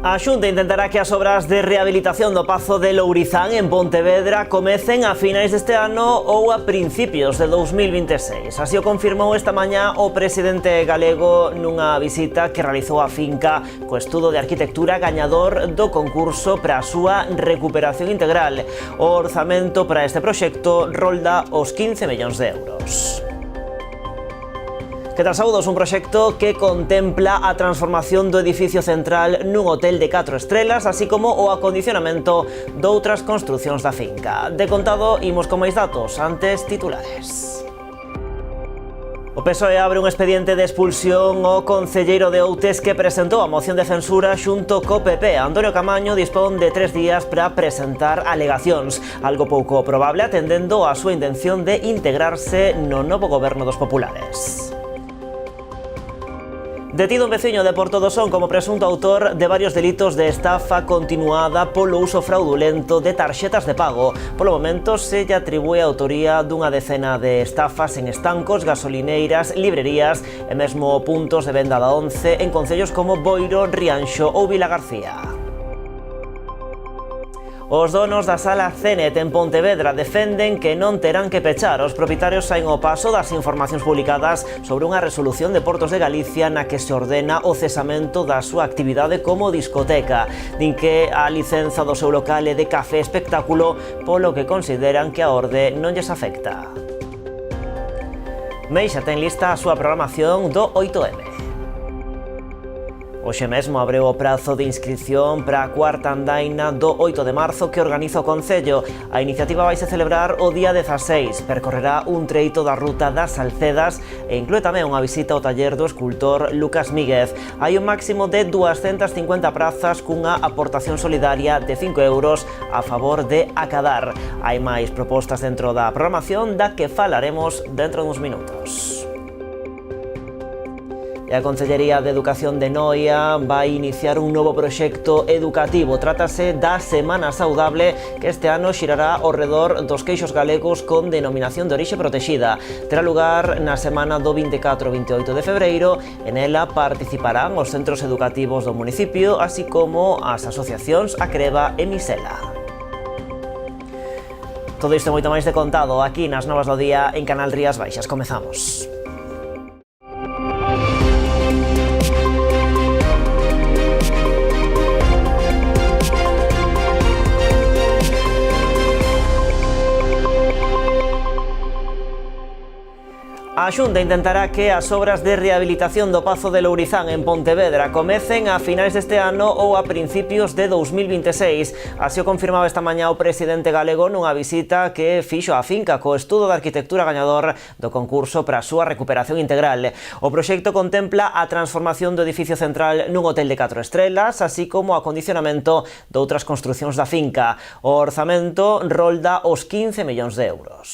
A Xunta intentará que as obras de rehabilitación do Pazo de Lourizán en Pontevedra comecen a finais deste ano ou a principios de 2026. Así o confirmou esta mañá o presidente galego nunha visita que realizou a finca co estudo de arquitectura gañador do concurso para a súa recuperación integral. O orzamento para este proxecto rolda os 15 millóns de euros. Que tal, saúdos? Un proxecto que contempla a transformación do edificio central nun hotel de 4 estrelas, así como o acondicionamento doutras construcións da finca. De contado, imos con máis datos, antes titulares. O PSOE abre un expediente de expulsión ao concelleiro de Outes que presentou a moción de censura xunto co PP. Antonio Camaño dispón de 3 días para presentar alegacións, algo pouco probable atendendo a súa intención de integrarse no novo goberno dos populares. Detido un veciño de Porto do Son como presunto autor de varios delitos de estafa continuada polo uso fraudulento de tarxetas de pago. Polo momento se lle atribúe a autoría dunha decena de estafas en estancos, gasolineiras, librerías e mesmo puntos de venda da Once en concellos como Boiro, Rianxo ou Vilagarcía. Os donos da sala Cenet en Pontevedra defenden que non terán que pechar. Os propietarios saen ao paso das informacións publicadas sobre unha resolución de Portos de Galicia na que se ordena o cesamento da súa actividade como discoteca. Din que a licenza do seu local é de café espectáculo, polo que consideran que a orde non lles afecta. Meixa ten lista a súa programación do 8M. Hoxe mesmo abreu o prazo de inscripción para a cuarta andaina do 8 de marzo que organiza o Concello. A iniciativa vaise celebrar o día 16, percorrerá un treito da ruta das Salcedas e inclúe tamén unha visita ao taller do escultor Lucas Míguez. Hai un máximo de 250 prazas cunha aportación solidaria de 5 euros a favor de Acadar. Hai máis propostas dentro da programación da que falaremos dentro duns minutos. E a Consellería de Educación de Noia vai iniciar un novo proxecto educativo. Trátase da Semana Saudable que este ano xirará ao redor dos queixos galegos con denominación de orixe protexida. Terá lugar na semana do 24-28 de febreiro e nela participarán os centros educativos do municipio, así como as asociacións Acreva e Misela. Todo isto e moito máis de contado aquí nas Novas do Día en Canal Rías Baixas. Comezamos. A Xunta intentará que as obras de rehabilitación do Pazo de Lourizán en Pontevedra comecen a finais deste ano ou a principios de 2026. Así o confirmaba esta mañá o presidente galego nunha visita que fixo á finca co estudo de arquitectura gañador do concurso para a súa recuperación integral. O proxecto contempla a transformación do edificio central nun hotel de 4 estrelas, así como o acondicionamento de outras construcións da finca. O orzamento rolda os 15 millóns de euros.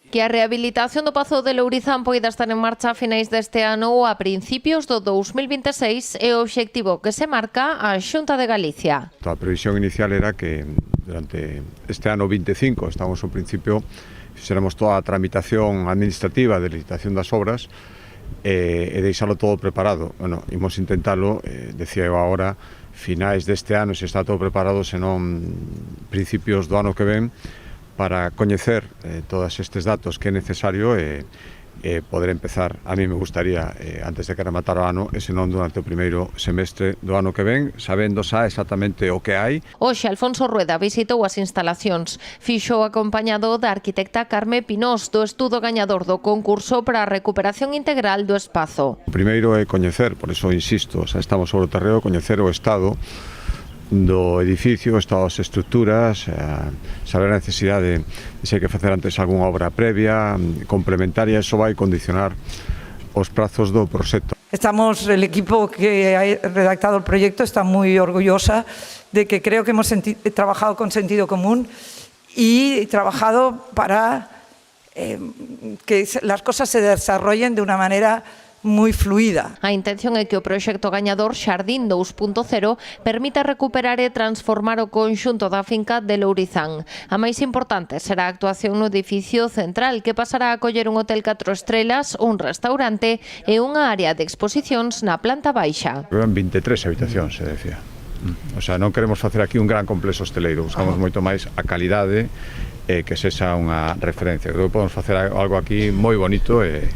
Que a rehabilitación do Pazo de Lourizán poida estar en marcha a finais deste ano ou a principios do 2026 é o obxectivo que se marca a Xunta de Galicia. A previsión inicial era que durante este ano 25, estamos ao principio, fixéramos toda a tramitación administrativa de licitación das obras e deixalo todo preparado. Bueno, imos intentalo, decía eu agora, finais deste ano, se está todo preparado, senón principios do ano que ven, para coñecer todos estes datos que é necesario e poder empezar. A mí me gustaría, antes de que rematar o ano, e senón durante o primeiro semestre do ano que ven, sabendo xa exactamente o que hai. Hoxe, Alfonso Rueda visitou as instalacións. Fixo acompañado da arquitecta Carme Pinós, do estudo gañador do concurso para a recuperación integral do espazo. O primeiro é coñecer, por iso insisto, xa estamos sobre o terreo, coñecer o estado do edificio, estados estructuras, saber a necesidade de se hai que facer antes algunha obra previa, complementaria, eso vai condicionar os prazos do proxecto. El equipo que ha redactado el proyecto está muy orgullosa de que creo que hemos trabajado con sentido común y trabajado para que las cosas se desarrollen de una manera moi fluida. A intención é que o proxecto gañador Xardín 2.0 permita recuperar e transformar o conxunto da finca de Lourizán. A máis importante será a actuación no edificio central, que pasará a acoller un hotel 4 estrelas, un restaurante e unha área de exposicións na planta baixa. 23 habitacións, se decía. O sea, non queremos facer aquí un gran complexo hosteleiro, buscamos moito máis a calidade que sexa unha referencia. Creo que podemos facer algo aquí moi bonito e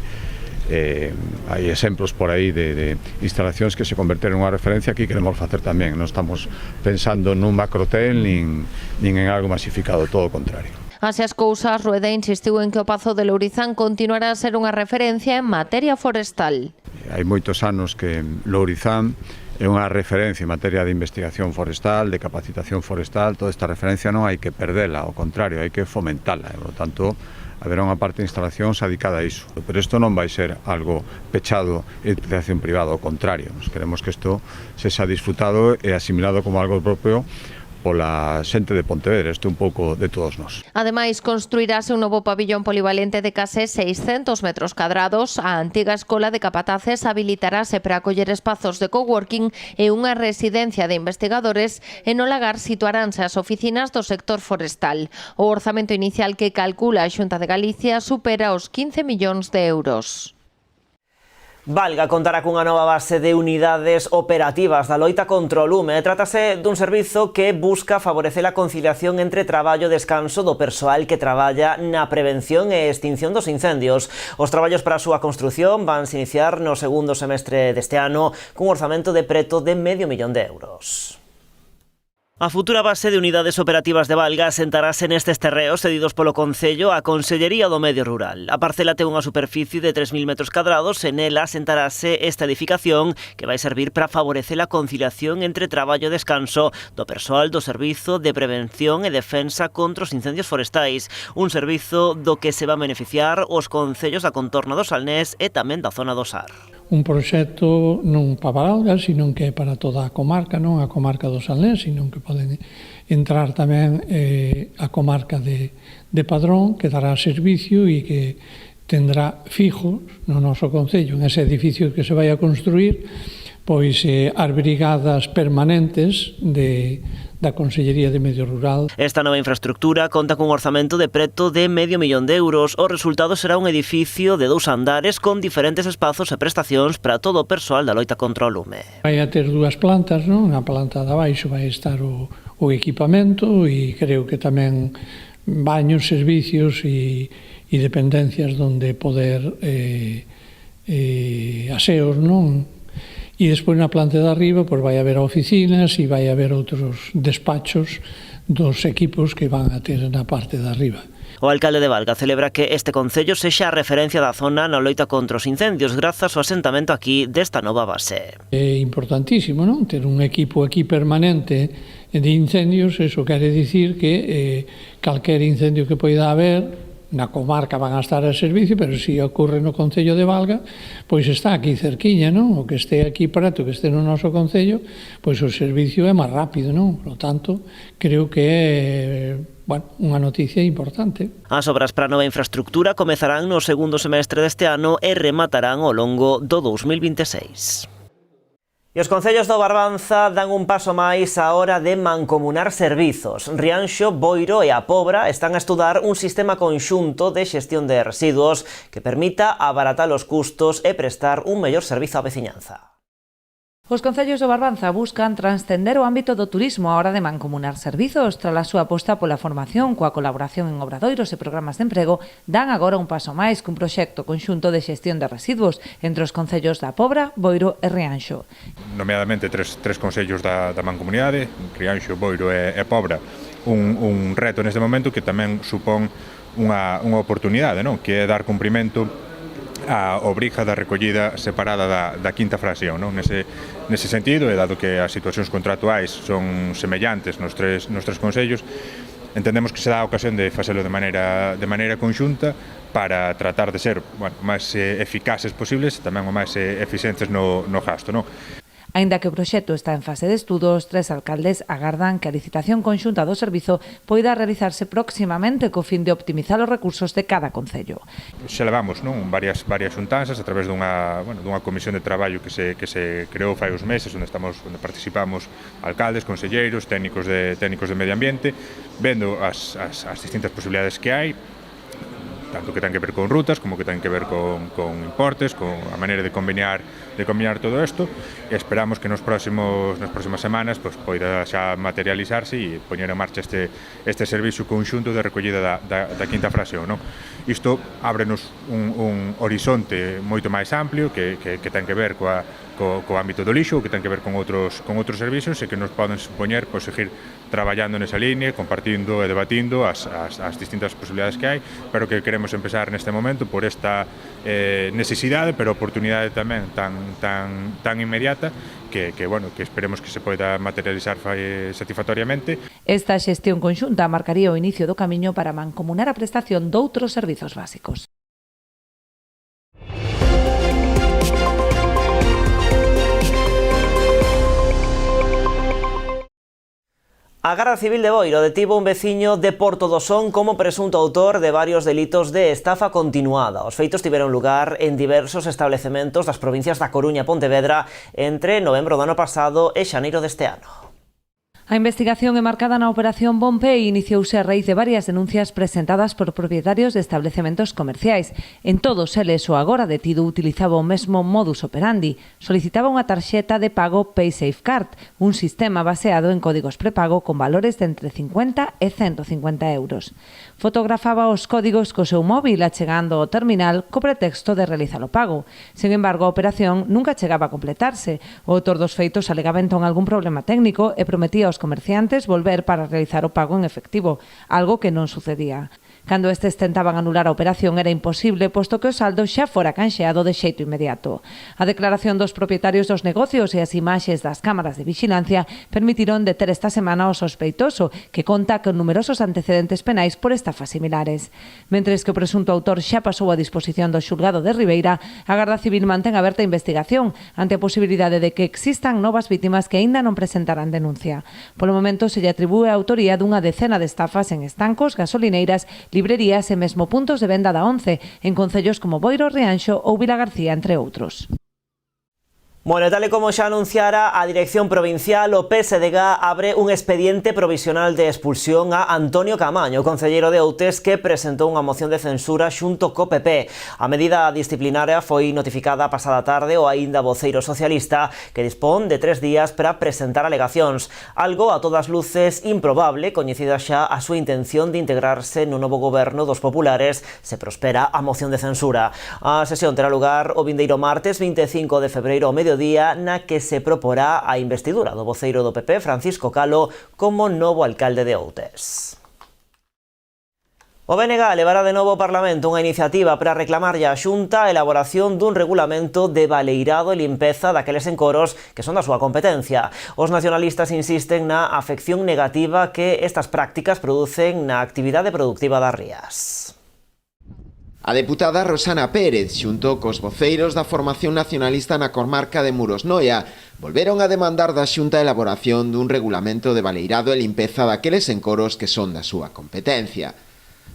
hai exemplos por aí de instalacións que se converteron en unha referencia. Aquí queremos facer tamén, non estamos pensando nun macrohotel nin en algo masificado, todo o contrario. Así as cousas, Rueda insistiu en que o Pazo de Lourizán continuará a ser unha referencia en materia forestal. Hai moitos anos que Lourizán é unha referencia en materia de investigación forestal, de capacitación forestal. Toda esta referencia non hai que perdela, ao contrario, hai que fomentala. Por lo tanto, haberá unha parte de instalacións dedicada a iso. Pero isto non vai ser algo pechado e de utilización privada, ao contrario. Nos queremos que isto sexa disfrutado e asimilado como algo propio pola xente de Pontevedra. Isto é un pouco de todos nós. Ademais, construirase un novo pabillón polivalente de case 600 metros cadrados. A antiga escola de capataces habilitarase para acoller espazos de coworking e unha residencia de investigadores, e no lagar situaránse as oficinas do sector forestal. O orzamento inicial que calcula a Xunta de Galicia supera os 15 millóns de euros. Valga contará cunha nova base de unidades operativas da loita contra o lume. Trátase dun servizo que busca favorecer a conciliación entre traballo e descanso do persoal que traballa na prevención e extinción dos incendios. Os traballos para a súa construción vanse iniciar no segundo semestre deste ano cun orzamento de preto de €500 000. A futura base de unidades operativas de Valga asentarase nestes terreos cedidos polo Concello á Consellería do Medio Rural. A parcela ten unha superficie de 3.000 metros cadrados e nela asentarase esta edificación que vai servir para favorecer a conciliación entre traballo e descanso do persoal do Servizo de Prevención e Defensa contra os Incendios Forestais, un servizo do que se van beneficiar os concellos da contorna do Salnés e tamén da zona do Sar. Un proxecto non para Valga, sino que é para toda a comarca, non a comarca do Salnés, sino que poden entrar tamén a comarca de Padrón, que dará servicio e que tendrá fijos no noso concello, en ese edificio que se vai a construir, pois as brigadas permanentes da Consellería de Medio Rural. Esta nova infraestructura conta cun orzamento de preto de €500 000. O resultado será un edificio de 2 andares con diferentes espazos e prestacións para todo o persoal da loita contra o lume. Vai a ter 2 plantas, non? Na planta de abaixo vai estar o equipamento e creo que tamén baños, servicios e dependencias donde poder aseos, non? E despois na planta de arriba pois vai haber oficinas e vai haber outros despachos dos equipos que van a ter na parte de arriba. O alcalde de Valga celebra que este concello sexa a referencia da zona na loita contra os incendios grazas ao asentamento aquí desta nova base. É importantísimo, non? Ter un equipo aquí permanente de incendios, eso quere dicir que calquer incendio que poida haber na comarca van a estar a servicio, pero se ocorre no Concello de Valga, pois está aquí cerquiña, non? O que este aquí prato, que este no noso Concello, pois o servicio é máis rápido, non? Por lo tanto, creo que é unha noticia importante. As obras para a nova infraestructura comezarán no segundo semestre deste ano e rematarán ao longo do 2026. E os concellos do Barbanza dan un paso máis á hora de mancomunar servizos. Rianxo, Boiro e A Pobra están a estudar un sistema conxunto de xestión de residuos que permita abaratar os custos e prestar un mellor servizo á veciñanza. Os concellos do Barbanza buscan transcender o ámbito do turismo á hora de mancomunar servizos. Tras a súa aposta pola formación, coa colaboración en obradoiros e programas de emprego, dan agora un paso máis cun proxecto conxunto de xestión de residuos entre os concellos da Pobra, Boiro e Rianxo. Nomeadamente tres concellos da mancomunidade, Rianxo, Boiro e Pobra, un reto neste momento que tamén supón unha oportunidade, non? Que é dar cumprimento a obriga da recollida separada da quinta fracción, non? Nese sentido, e dado que as situacións contractuais son semellantes nos tres concellos, entendemos que se dá a ocasión de facelo de maneira conxunta para tratar de ser máis eficaces posibles e tamén o máis eficientes no gasto, non? Aínda que o proxecto está en fase de estudos, 3 alcaldes agardan que a licitación conxunta do servizo poida realizarse próximamente co fin de optimizar os recursos de cada concello. Xa levamos varias xuntanzas a través dunha comisión de traballo que se creou fai uns meses, onde participamos alcaldes, conselleiros, técnicos de medio ambiente, vendo as distintas posibilidades que hai, tanto que ten que ver con rutas como que ten que ver con importes, con a maneira de combinar todo isto, e esperamos que nas próximas semanas poida xa materializarse e poñer en marcha este servizo conxunto de recollida da quinta fracción. Isto ábrenos un horizonte moito máis amplio que ten que ver co ámbito do lixo, que ten que ver con outros servizos e que nos poden supoñer seguir traballando nesa línea, compartindo e debatindo as distintas posibilidades que hai, pero que queremos empezar neste momento por esta necesidade, pero oportunidade tamén tan inmediata que esperemos que se poida materializar satisfactoriamente. Esta xestión conxunta marcaría o inicio do camiño para mancomunar a prestación doutros servizos básicos. A Garda Civil de Boiro detivo un veciño de Porto do Son como presunto autor de varios delitos de estafa continuada. Os feitos tiveron lugar en diversos establecementos das provincias da Coruña e Pontevedra entre novembro do ano pasado e xaneiro deste ano. A investigación enmarcada na Operación Bompei iniciouse a raíz de varias denuncias presentadas por propietarios de establecementos comerciais. En todos eles, o agora detido utilizaba o mesmo modus operandi. Solicitaba unha tarxeta de pago PaySafeCard, un sistema baseado en códigos prepago con valores de entre 50 e 150 euros. Fotografaba os códigos co seu móvil achegando ao terminal co pretexto de realizar o pago. Sin embargo, a operación nunca chegaba a completarse. O autor dos feitos alegaba entón algún problema técnico e prometía aos comerciantes volver para realizar o pago en efectivo, algo que non sucedía. Cando estes tentaban anular a operación era imposible, posto que o saldo xa fora canxeado de xeito inmediato. A declaración dos propietarios dos negocios e as imaxes das cámaras de vixilancia permitiron deter esta semana o sospeitoso, que conta con numerosos antecedentes penais por estafas similares. Mentres que o presunto autor xa pasou a disposición do xulgado de Ribeira, a Garda Civil mantén aberta a investigación ante a posibilidade de que existan novas vítimas que aínda non presentaran denuncia. Polo momento se lle atribúe a autoría dunha decena de estafas en estancos, gasolineiras, librerías e mesmo puntos de venda da ONCE en concellos como Boiro, Rianxo ou Vilagarcía, entre outros. Bueno, tal e como xa anunciara a Dirección Provincial, o PSDG abre un expediente provisional de expulsión a Antonio Camaño, concelleiro de Outes, que presentou unha moción de censura xunto co PP. A medida disciplinaria foi notificada a pasada tarde ao aínda voceiro socialista, que dispón de 3 días para presentar alegacións. Algo a todas luces improbable, coñecida xa a súa intención de integrarse no novo goberno dos populares, se prospera a moción de censura. A sesión terá lugar o vindeiro martes 25 de febreiro ao mediodía, na que se proporá a investidura do voceiro do PP, Francisco Calo, como novo alcalde de Outes. O BNG levará de novo ao Parlamento unha iniciativa para reclamarlle á Xunta a elaboración dun regulamento de baleirado e limpeza daqueles encoros que son da súa competencia. Os nacionalistas insisten na afección negativa que estas prácticas producen na actividade productiva das rías. A deputada Rosana Pérez, xunto cos voceiros da formación nacionalista na comarca de Muros Noia, volveron a demandar da Xunta a elaboración dun regulamento de baleirado e limpeza daqueles encoros que son da súa competencia.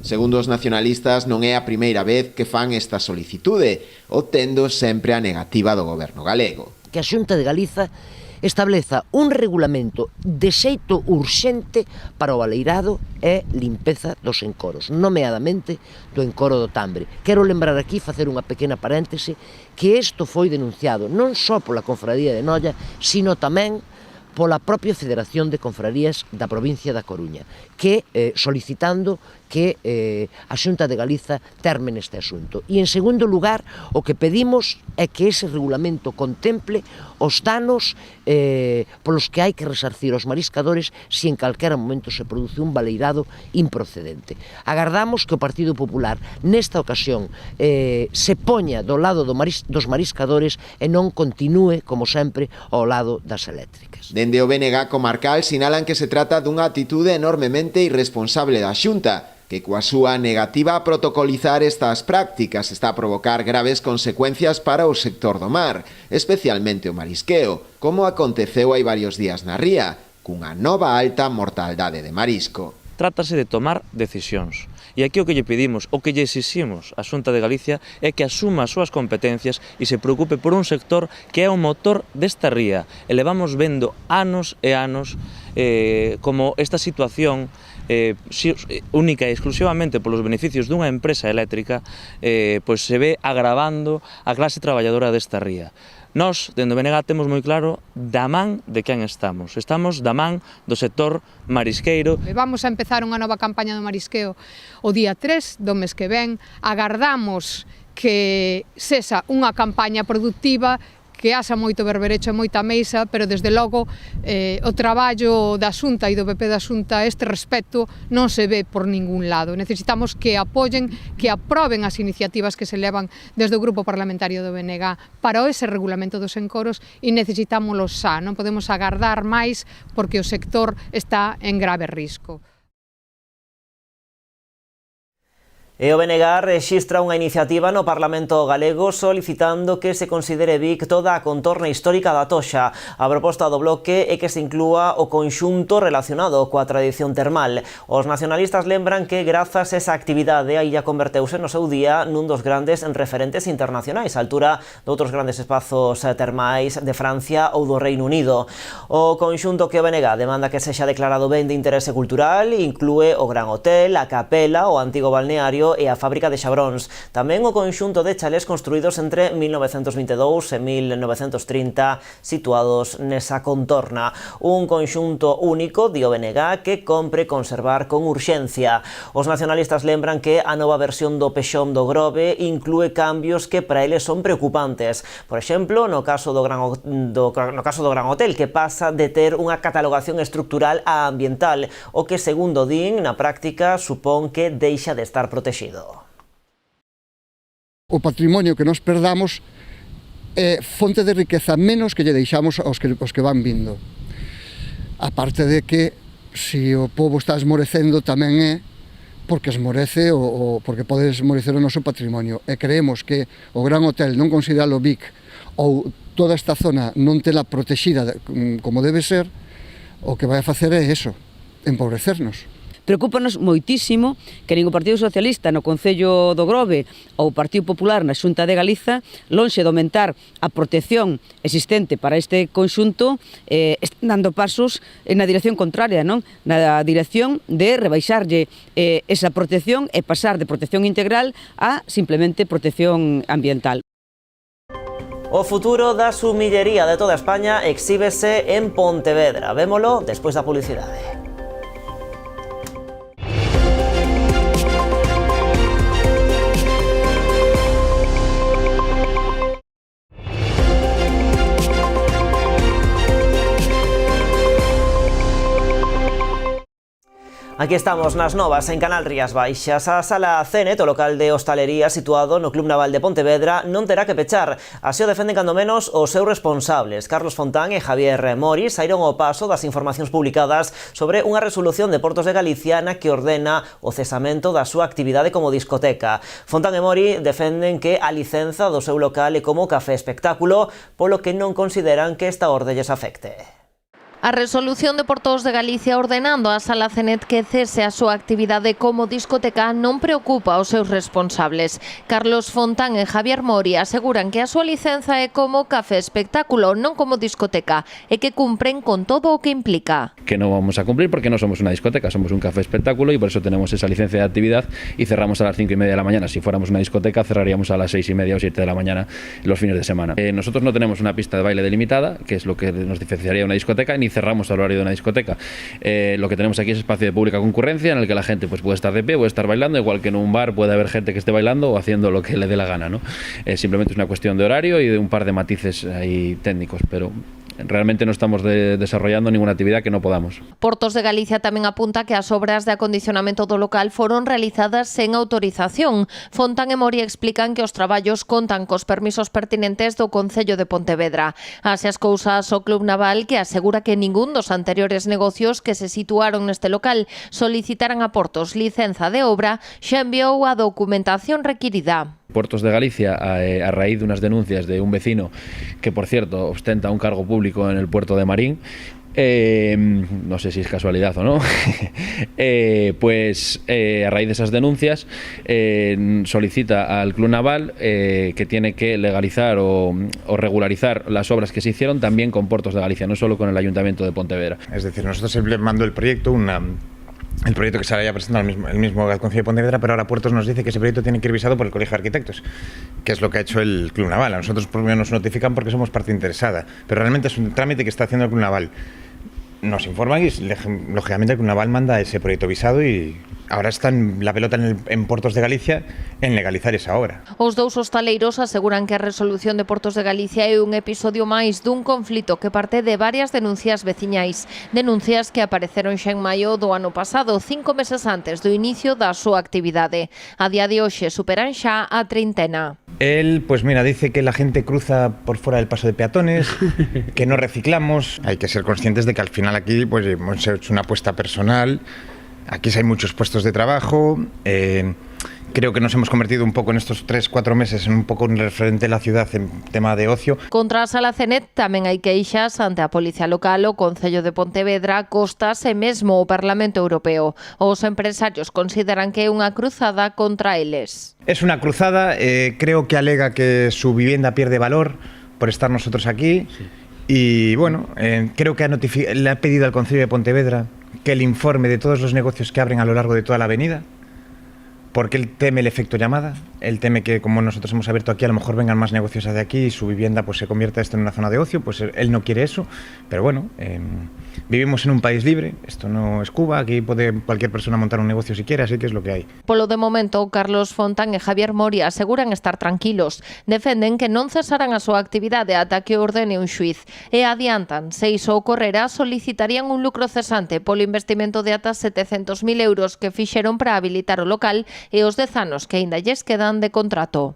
Segundo os nacionalistas, non é a primeira vez que fan esta solicitude, obtendo sempre a negativa do goberno galego. Que a Xunta de Galiza estableza un regulamento de xeito urxente para o baleirado e limpeza dos encoros, nomeadamente do encoro do Tambre. Quero lembrar aquí, facer unha pequena paréntese, que isto foi denunciado non só pola Confraría de Noia, sino tamén pola propia Federación de Confrarías da provincia da Coruña, que solicitando que a Xunta de Galiza terme neste asunto. E, en segundo lugar, o que pedimos é que ese regulamento contemple os danos polos que hai que resarcir os mariscadores se en calquera momento se produce un baleirado improcedente. Agardamos que o Partido Popular nesta ocasión se poña do lado dos mariscadores e non continúe, como sempre, ao lado das eléctricas. Dende o BNG comarcal sinalan que se trata dunha actitude enormemente irresponsable da Xunta. que coa súa negativa a protocolizar estas prácticas está a provocar graves consecuencias para o sector do mar, especialmente o marisqueo, como aconteceu hai varios días na ría, cunha nova alta mortaldade de marisco. Trátase de tomar decisións. E aquí o que lle pedimos, o que lle exiximos á Xunta de Galicia é que asuma as súas competencias e se preocupe por un sector que é o motor desta ría. E levamos vendo anos e anos como esta situación única e exclusivamente polos beneficios dunha empresa eléctrica pois se ve agravando a clase traballadora desta ría. Nós, dende o BNG, temos moi claro da man de quen estamos. Estamos da man do sector marisqueiro. Vamos a empezar unha nova campaña do marisqueo o día 3 do mes que ven. Agardamos que sexa unha campaña productiva, que haxa moito berberecho e moita mesa, pero desde logo o traballo da Xunta e do PP da Xunta a este respecto non se ve por ningún lado. Necesitamos que apoyen, que aproben as iniciativas que se levan desde o Grupo Parlamentario do BNG para ese regulamento dos encoros e necesitámoslo xa, non podemos agardar máis porque o sector está en grave risco. E o BNG rexistra unha iniciativa no Parlamento galego solicitando que se considere Vic toda a contorna histórica da Toxa. A proposta do bloque é que se inclúa o conxunto relacionado coa tradición termal. Os nacionalistas lembran que grazas a esa actividade a illa converteuse no seu día nun dos grandes referentes internacionais, a altura de outros grandes espazos termais de Francia ou do Reino Unido. O conxunto que o BNG demanda que sexa declarado ben de interese cultural inclúe o Gran Hotel, a Capela, o antigo balneario e a fábrica de xabróns. Tamén o conxunto de chalés construídos entre 1922 e 1930 situados nesa contorna. Un conxunto único, di o BNG, que compre conservar con urxencia. Os nacionalistas lembran que a nova versión do pexón do Grove inclúe cambios que para eles son preocupantes. Por exemplo, no caso do Gran Hotel, que pasa de ter unha catalogación estructural a ambiental, o que, segundo din, na práctica supón que deixa de estar protegido. O patrimonio que nos perdamos é fonte de riqueza menos que lle deixamos aos que van vindo. A parte de que, se o povo está esmorecendo, tamén é porque esmorece ou porque pode esmorecer o noso patrimonio. E creemos que o Gran Hotel non consideralo Vic ou toda esta zona non tela protexida como debe ser, o que vai a facer é eso, empobrecernos. Preocúpanos moitísimo que nin o Partido Socialista no Concello do Grove ou o Partido Popular na Xunta de Galiza, lonxe de aumentar a protección existente para este conxunto, están dando pasos na dirección contraria, non? Na dirección de rebaixarlle esa protección e pasar de protección integral a simplemente protección ambiental. O futuro da sumillería de toda España exhíbese en Pontevedra. Vémolo despois da publicidade. Aquí estamos nas novas en Canal Rías Baixas. A Sala Cenet, o local de hostalería situado no Club Naval de Pontevedra, non terá que pechar. Así o defenden cando menos os seus responsables. Carlos Fontán e Javier Mori saíron ao paso das informacións publicadas sobre unha resolución de Portos de Galicia na que ordena o cesamento da súa actividade como discoteca. Fontán e Mori defenden que a licenza do seu local é como café espectáculo, polo que non consideran que esta orde lles afecte. A resolución de Portos de Galicia ordenando á Sala Cenet que cese a súa actividade como discoteca non preocupa aos seus responsables. Carlos Fontán e Javier Mori aseguran que a súa licenza é como café espectáculo, non como discoteca, e que cumpren con todo o que implica. Que non vamos a cumplir porque non somos unha discoteca, somos un café espectáculo e por eso tenemos esa licencia de actividad y cerramos a las 5:30 de la mañana. Si fuéramos una discoteca cerraríamos a las 6:30 o 7 de la mañana los fines de semana. Nosotros no tenemos una pista de baile delimitada, que es lo que nos diferenciaría de una discoteca, ni cerramos el horario de una discoteca. Lo que tenemos aquí es espacio de pública concurrencia en el que la gente pues, puede estar de pie, puede estar bailando, igual que en un bar puede haber gente que esté bailando o haciendo lo que le dé la gana, ¿no? Simplemente es una cuestión de horario y de un par de matices ahí técnicos, pero realmente no estamos desarrollando ninguna actividad que no podamos. Portos de Galicia tamén apunta que as obras de acondicionamento do local foron realizadas sen autorización. Fontán e Moria explican que os traballos contan cos permisos pertinentes do Concello de Pontevedra. Así as cousas, o Club Naval, que asegura que ningún dos anteriores negocios que se situaron neste local solicitaran a Portos licenza de obra, xa enviou a documentación requirida. Portos de Galicia, a raíz de unas denuncias de un vecino que, por cierto, ostenta un cargo público en el puerto de Marín, no sé si es casualidad o no, a raíz de esas denuncias solicita al Club Naval que tiene que legalizar o regularizar las obras que se hicieron también con Portos de Galicia, no solo con el Ayuntamiento de Pontevedra. Es decir, nosotros siempre mando el proyecto, el proyecto que se había presentado el mismo Concello de Pontevedra, pero ahora Puertos nos dice que ese proyecto tiene que ir revisado por el Colegio de Arquitectos, que es lo que ha hecho el Club Naval. A nosotros por lo menos nos notifican porque somos parte interesada, pero realmente es un trámite que está haciendo el Club Naval. Nos informan y, lógicamente, el Club Naval manda ese proyecto visado y ahora está la pelota en Portos de Galicia en legalizar esa obra. Os dous hostaleiros aseguran que a resolución de Portos de Galicia é un episodio máis dun conflito que parte de varias denuncias veciñais. Denuncias que apareceron xa en maio do ano pasado, 5 meses antes do inicio da súa actividade. A día de hoxe superan xa a 30. Él, pues mira, dice que la gente cruza por fuera del paso de peatones, que no reciclamos. Hay que ser conscientes de que al final aquí pues hemos hecho una apuesta personal. Aquí hay muchos puestos de trabajo. Creo que nos hemos convertido un pouco nestos 3-4 meses en un pouco un referente de la ciudad en tema de ocio. Contra a Sala Cenet tamén hai queixas ante a Policía Local, o Concello de Pontevedra, Costas e mesmo o Parlamento Europeo. Os empresarios consideran que é unha cruzada contra eles. Es una cruzada, creo que alega que su vivienda pierde valor por estar nosotros aquí. Sí. Y bueno, creo que le ha pedido al Concello de Pontevedra que el informe de todos los negocios que abren a lo largo de toda la avenida, porque él teme el efecto llamada, él teme que como nosotros hemos abierto aquí a lo mejor vengan más negocios hacia aquí y su vivienda pues se convierta esto en una zona de ocio, pues él no quiere eso, pero bueno, vivimos en un país libre, esto no es Cuba, aquí puede cualquier persona montar un negocio si quiere, así que es lo que hay. Polo de momento, Carlos Fontán e Javier Moria aseguran estar tranquilos, defenden que non cesarán a súa actividade ata que ordene un xuiz e adiantan, se iso ocorrera, solicitarían un lucro cesante polo investimento de ata 700.000 euros que fixeron para habilitar o local e os 10 anos que aínda lles quedan de contrato.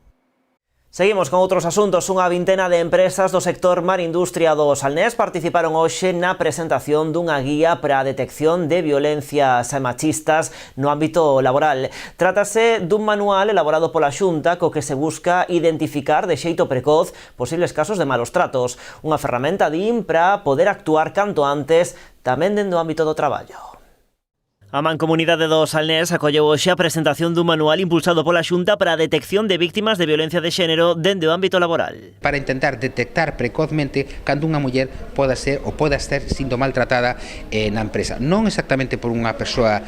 Seguimos con outros asuntos. Unha vintena de empresas do sector mar industria do Salnés participaron hoxe na presentación dunha guía para a detección de violencias machistas no ámbito laboral. Trátase dun manual elaborado pola Xunta co que se busca identificar de xeito precoz posibles casos de malos tratos. Unha ferramenta, din, para poder actuar canto antes tamén dentro do ámbito do traballo. A Mancomunidade do Salnés acolleu hoxe a presentación dun manual impulsado pola Xunta para a detección de víctimas de violencia de xénero dende o ámbito laboral. Para intentar detectar precozmente cando unha muller poda ser siendo maltratada na empresa. Non exactamente por unha persoa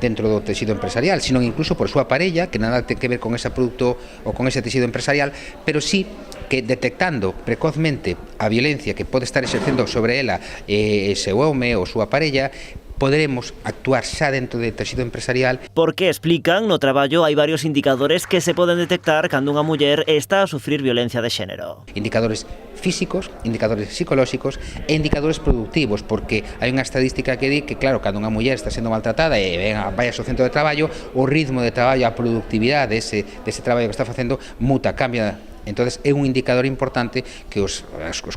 dentro do tecido empresarial, sino incluso por súa parella, que nada ten que ver con ese produto ou con ese tecido empresarial, pero sí que detectando precozmente a violencia que pode estar exercendo sobre ela ese home ou súa parella, poderemos actuar xa dentro do tecido empresarial. Porque explican, no traballo hai varios indicadores que se poden detectar cando unha muller está a sufrir violencia de xénero. Indicadores físicos, indicadores psicolóxicos e indicadores productivos, porque hai unha estadística que di que, claro, cando unha muller está sendo maltratada e vai ao centro de traballo, o ritmo de traballo, a productividade dese traballo que está facendo muta, cambia. Entonces é un indicador importante que os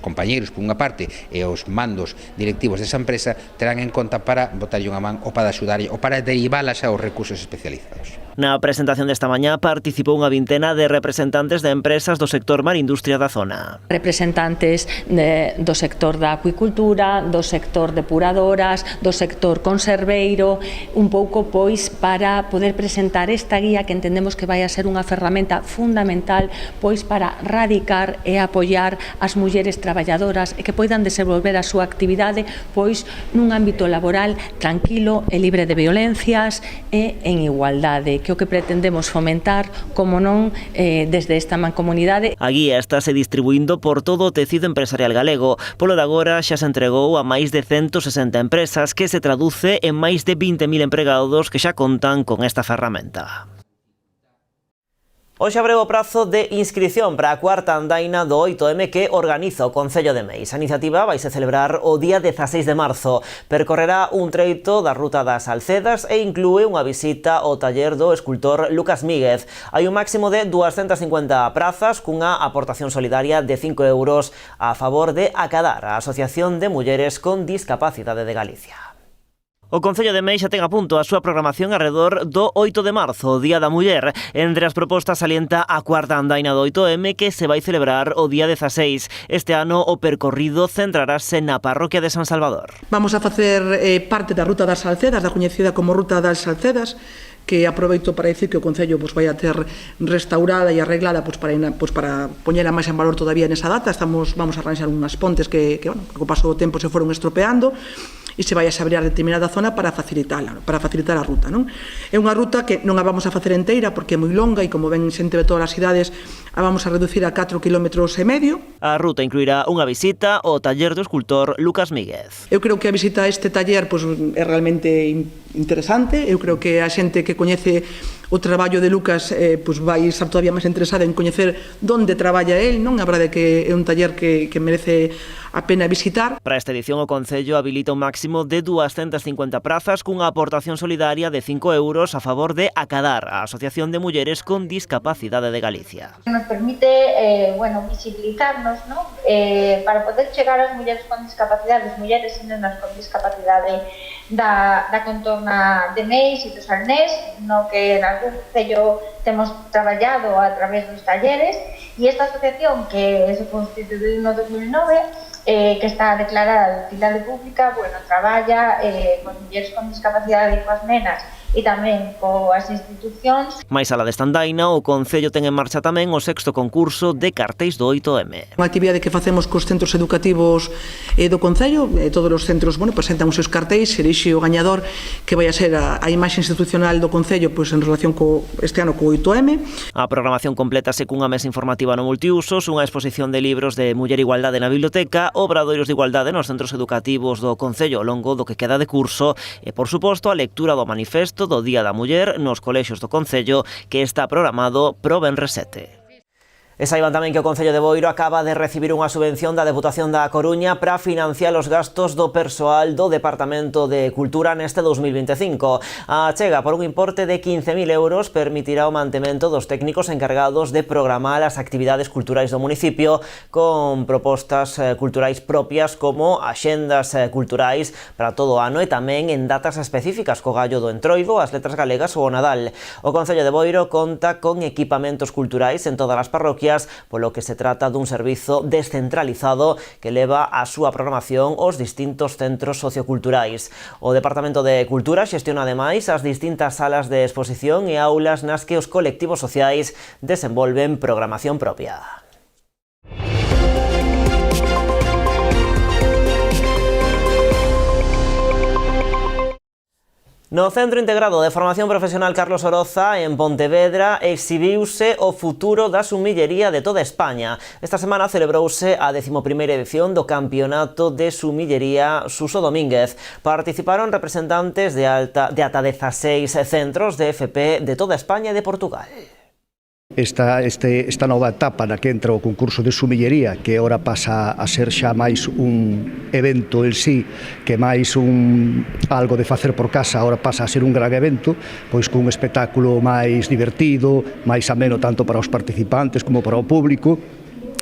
compañeiros, por unha parte, e os mandos directivos desa empresa terán en conta para botarlle unha man ou para axudarlle ou para derivalas aos recursos especializados. Na presentación desta mañá participou unha vintena de representantes de empresas do sector mar industria da zona. Representantes do sector da acuicultura, do sector depuradoras, do sector conserveiro, un pouco pois para poder presentar esta guía que entendemos que vai a ser unha ferramenta fundamental pois para radicar e apoiar as mulleres traballadoras e que poidan desenvolver a súa actividade pois nun ámbito laboral tranquilo e libre de violencias e en igualdade, que o que pretendemos fomentar, como non, desde esta mancomunidade. A guía estáse distribuindo por todo o tecido empresarial galego. Polo de agora xa se entregou a máis de 160 empresas, que se traduce en máis de 20.000 empregados que xa contan con esta ferramenta. Hoxe abre o prazo de inscripción para a cuarta andaina do 8M que organiza o Concello de Meis. A iniciativa vaise celebrar o día 16 de marzo. Percorrerá un treito da Ruta das Salcedas e inclúe unha visita ao taller do escultor Lucas Míguez. Hai un máximo de 250 prazas cunha aportación solidaria de 5 euros a favor de Acadar, a Asociación de Mulleres con Discapacidade de Galicia. O Concello de Meis xa ten a punto a súa programación alrededor do 8 de marzo, o Día da Muller. Entre as propostas salienta a cuarta andaina do 8M que se vai celebrar o día 16. Este ano o percorrido centrarase na parroquia de San Salvador. Vamos a facer parte da Ruta das Salcedas, da coñecida como Ruta das Salcedas, que aproveito para dicir que o Concello vai a ter restaurada e arreglada para poñela máis en valor todavía nesa data. Vamos a arranxar unhas pontes que co paso do tempo se foron estropeando e se vai a abrir determinada zona para facilitar a ruta. Non? É unha ruta que non a vamos a facer enteira porque é moi longa e como ven xente de todas as cidades a vamos a reducir a 4,5 km. A ruta incluirá unha visita ao taller do escultor Lucas Míguez. Eu creo que a visita a este taller é realmente interesante. Eu creo que a xente que coñece o traballo de Lucas vai estar todavía máis interesada en coñecer onde traballa el, non? A verdade é que é un taller que merece a pena visitar. Para esta edición o Concello habilita un máximo de 250 prazas cunha aportación solidaria de 5 euros a favor de Acadar, a Asociación de Mulleres con Discapacidade de Galicia. Nos permite visibilizarnos, ¿no? Para poder chegar ás mulleres con discapacidade, as mulleres e nenas con discapacidade da contorna de Meis e do Salnés, no que en algún concello temos traballado a través dos talleres, e esta asociación que se constituiu no 2009 que está declarada de utilidade pública, traballa con mulleres con discapacidade e coas nenas e tamén coas institucións. Mais alá desta andaina, o Concello ten en marcha tamén o 6º concurso de cartéis do 8M. Unha actividade que facemos cos centros educativos do Concello, todos os centros presentan os seus cartéis, se elixe o gañador que vai a ser a imaxe institucional do Concello en relación este ano co 8M. A programación complétase cunha mesa informativa no multiusos, unha exposición de libros de muller e igualdade na biblioteca, obradoiros de igualdade nos centros educativos do Concello ao longo do que queda de curso e, por suposto, a lectura do manifesto do Día da Muller nos colexios do Concello que está programado pro venres 7. E saiban tamén que o Concello de Boiro acaba de recibir unha subvención da Deputación da Coruña para financiar os gastos do persoal do Departamento de Cultura neste 2025. A chega por un importe de 15.000 euros permitirá o mantemento dos técnicos encargados de programar as actividades culturais do municipio con propostas culturais propias como axendas culturais para todo o ano e tamén en datas específicas co Gallo do Entroido, as Letras Galegas ou o Nadal. O Concello de Boiro conta con equipamentos culturais en todas as parroquias, polo que se trata dun servizo descentralizado que leva a súa programación aos distintos centros socioculturais. O Departamento de Cultura xestiona ademais as distintas salas de exposición e aulas nas que os colectivos sociais desenvolven programación propia. No Centro Integrado de Formación Profesional Carlos Oroza, en Pontevedra, exhibiuse o futuro da sumillería de toda España. Esta semana celebrouse a 11ª edición do Campeonato de Sumillería Suso Domínguez. Participaron representantes de ata 16 centros de FP de toda España e de Portugal. Esta nova etapa na que entra o concurso de sumillería, que agora pasa a ser xa máis un evento en sí que máis algo de facer por casa, agora pasa a ser un gran evento, pois cun espectáculo máis divertido, máis ameno tanto para os participantes como para o público,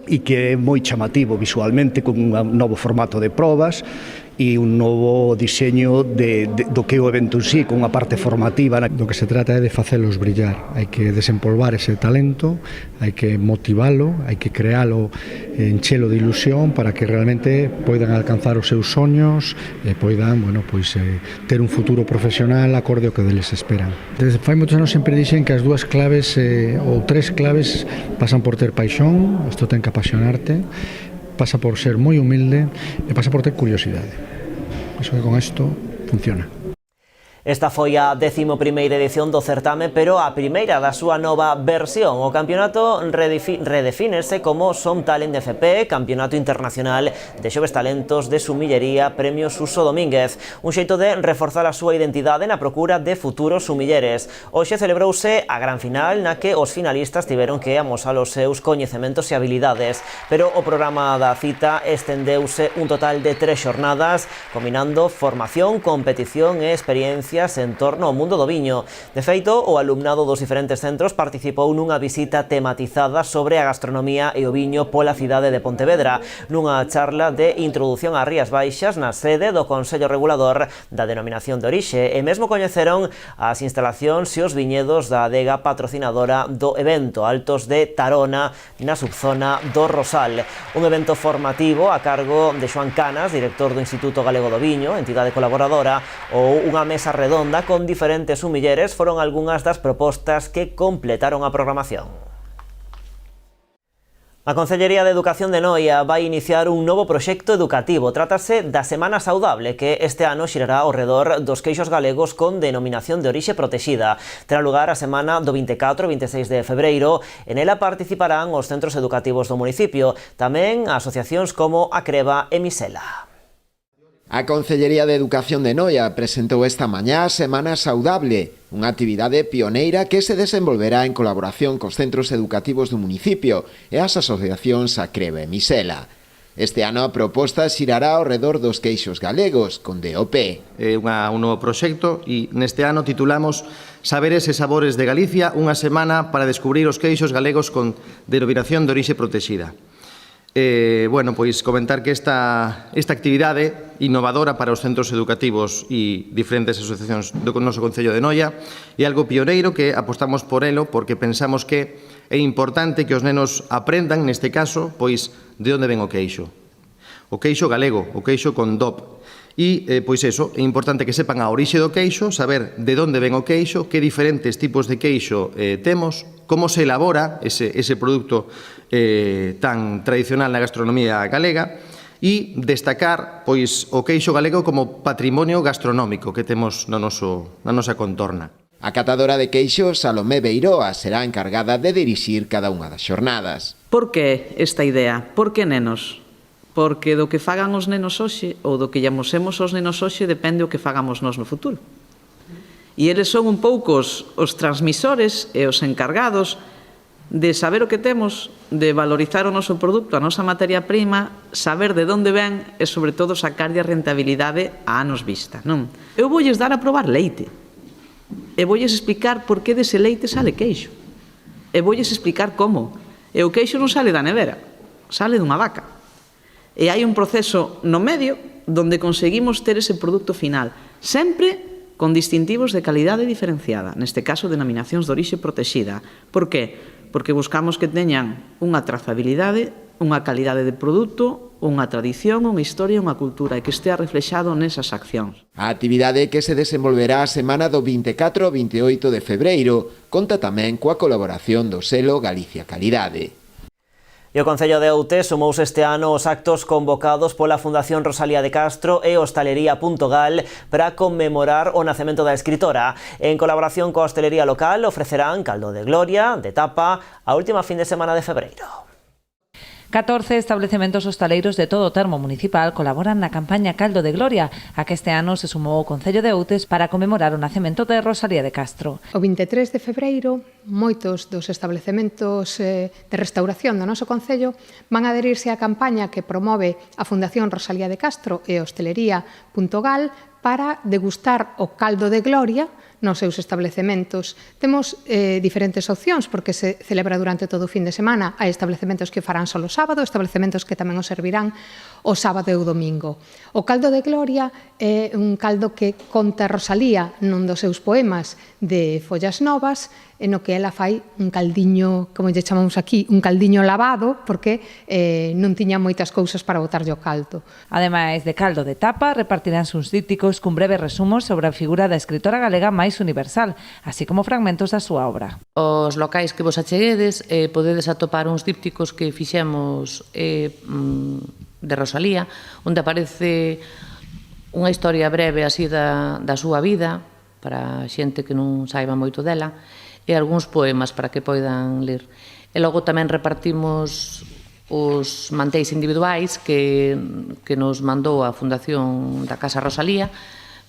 e que é moi chamativo visualmente, con un novo formato de probas e un novo diseño do que é o evento en sí, con unha parte formativa. Do que se trata é de facelos brillar, hai que desempolvar ese talento, hai que motivalo, hai que crealo, enchelo de ilusión para que realmente poidan alcanzar os seus soños e poidan, ter un futuro profesional acorde ao que deles esperan. Desde fai moitos anos sempre dixen que as dúas claves ou tres claves pasan por ter paixón, isto ten que apasionarte, pasa por ser moi humilde e pasa por ter curiosidade. Eso que con isto funciona. Esta foi a 11ª edición do certame, pero a primeira da súa nova versión. O campeonato redefínese como Som Talent FP, Campeonato Internacional de Xoves Talentos de Sumillería, Premio Suso Domínguez. Un xeito de reforzar a súa identidade na procura de futuros sumilleres. Hoxe celebrouse a gran final na que os finalistas tiveron que amosar os seus coñecementos e habilidades, pero o programa da cita estendeuse un total de 3 xornadas, combinando formación, competición e experiencias en torno ao mundo do viño. De feito, o alumnado dos diferentes centros participou nunha visita tematizada sobre a gastronomía e o viño pola cidade de Pontevedra, nunha charla de introducción ás Rías Baixas na sede do Consello Regulador da Denominación de Orixe, e mesmo coñeceron as instalacións e os viñedos da adega patrocinadora do evento, Altos de Tarona, na subzona do Rosal. Un evento formativo a cargo de Xoán Canas, director do Instituto Galego do Viño, entidade colaboradora, ou unha mesa redonda con diferentes sumilleres foron algunhas das propostas que completaron a programación. A Concellería de Educación de Noia vai iniciar un novo proxecto educativo. Trátase da Semana Saudable, que este ano xirará ao redor dos queixos galegos con denominación de orixe protexida. Terá lugar a semana do 24 e 26 de febreiro. En ela participarán os centros educativos do municipio, tamén asociacións como a Creba e Misela. A Concellería de Educación de Noia presentou esta mañá a Semana Saudable, unha actividade pioneira que se desenvolverá en colaboración cos centros educativos do municipio e as asociacións a Creba e Misela. Este ano a proposta xirará ao redor dos queixos galegos, con DOP. É un novo proxecto e neste ano titulamos Saberes e Sabores de Galicia, unha semana para descubrir os queixos galegos con denominación de orixe protexida. Pois comentar que esta actividade innovadora para os centros educativos e diferentes asociacións do noso Concello de Noia é algo pioneiro que apostamos por elo porque pensamos que é importante que os nenos aprendan, neste caso, pois de onde ven o queixo. O queixo galego, o queixo con DOP. E, pois eso, é importante que sepan a orixe do queixo, saber de onde ven o queixo, que diferentes tipos de queixo temos, como se elabora ese produto tan tradicional na gastronomía galega, e destacar pois o queixo galego como patrimonio gastronómico que temos na nosa contorna. A catadora de queixos, Salomé Beiroa, será encargada de dirixir cada unha das xornadas. Por que esta idea? Por que nenos? Porque do que fagan os nenos hoxe ou do que lle amosemos aos nenos hoxe depende o que fagamos nós no futuro. E eles son un pouco os transmisores e os encargados de saber o que temos, de valorizar o noso produto, a nosa materia prima, saber de onde ven e, sobre todo, sacarlle a rentabilidade a anos vista. Non? Eu voulles dar a probar leite. E voulles explicar por que dese leite sale queixo. E voulles explicar como. E o queixo non sale da nevera, sale dunha vaca. E hai un proceso no medio donde conseguimos ter ese produto final, sempre con distintivos de calidade diferenciada, neste caso denominacións de orixe protexida. Por que? Porque buscamos que teñan unha trazabilidade, unha calidade de produto, unha tradición, unha historia, unha cultura e que estea reflexado nesas accións. A actividade que se desenvolverá a semana do 24 ao 28 de febreiro conta tamén coa colaboración do selo Galicia Calidade. E o Concello de Outes sumouse este ano os actos convocados pola Fundación Rosalía de Castro e Hostalería.gal para conmemorar o nacemento da escritora. En colaboración coa hostelería local ofrecerán caldo de gloria, de tapa, a última fin de semana de febreiro. 14 estabelecementos hostaleiros de todo o termo municipal colaboran na campaña Caldo de Gloria, a que este ano se sumou o Concello de Outes para conmemorar o nacemento de Rosalía de Castro. O 23 de febreiro, moitos dos establecementos de restauración do noso Concello van adherirse á campaña que promove a Fundación Rosalía de Castro e Hostelería.gal para degustar o caldo de gloria nos seus establecementos. Temos diferentes opcións porque se celebra durante todo o fin de semana. Hai establecementos que farán só o sábado, establecementos que tamén o servirán o sábado e o domingo. O caldo de gloria é un caldo que conta Rosalía nun dos seus poemas de Follas Novas, no que ela fai un caldiño, como lle chamamos aquí, un caldiño lavado, porque non tiña moitas cousas para botarlle o caldo. Ademais de caldo de tapa, repartiránse uns dípticos cun breve resumo sobre a figura da escritora galega máis universal, así como fragmentos da súa obra. Os locais que vos acheguedes podedes atopar uns dípticos que fixemos de Rosalía, onde aparece unha historia breve así da súa vida, para xente que non saiba moito dela, e algúns poemas para que poidan ler. E logo tamén repartimos os mantéis individuais que nos mandou a Fundación da Casa Rosalía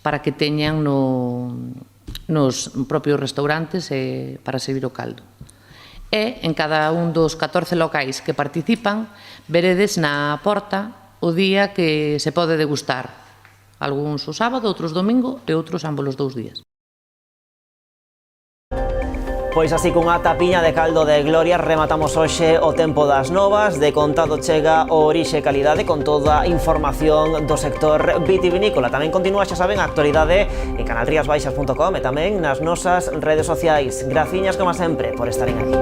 para que teñan nos propios restaurantes para servir o caldo. E en cada un dos 14 locais que participan, veredes na porta o día que se pode degustar. Algúns o sábado, outros domingo e outros ambos os 2 días. Pois así cunha tapiña de caldo de gloria rematamos hoxe o tempo das novas. De contado chega o Orixe Calidade con toda a información do sector vitivinícola. Tamén continúa, xa saben, a actualidade en canalriasbaixas.com e tamén nas nosas redes sociais. Graciñas, como sempre, por estaren aquí.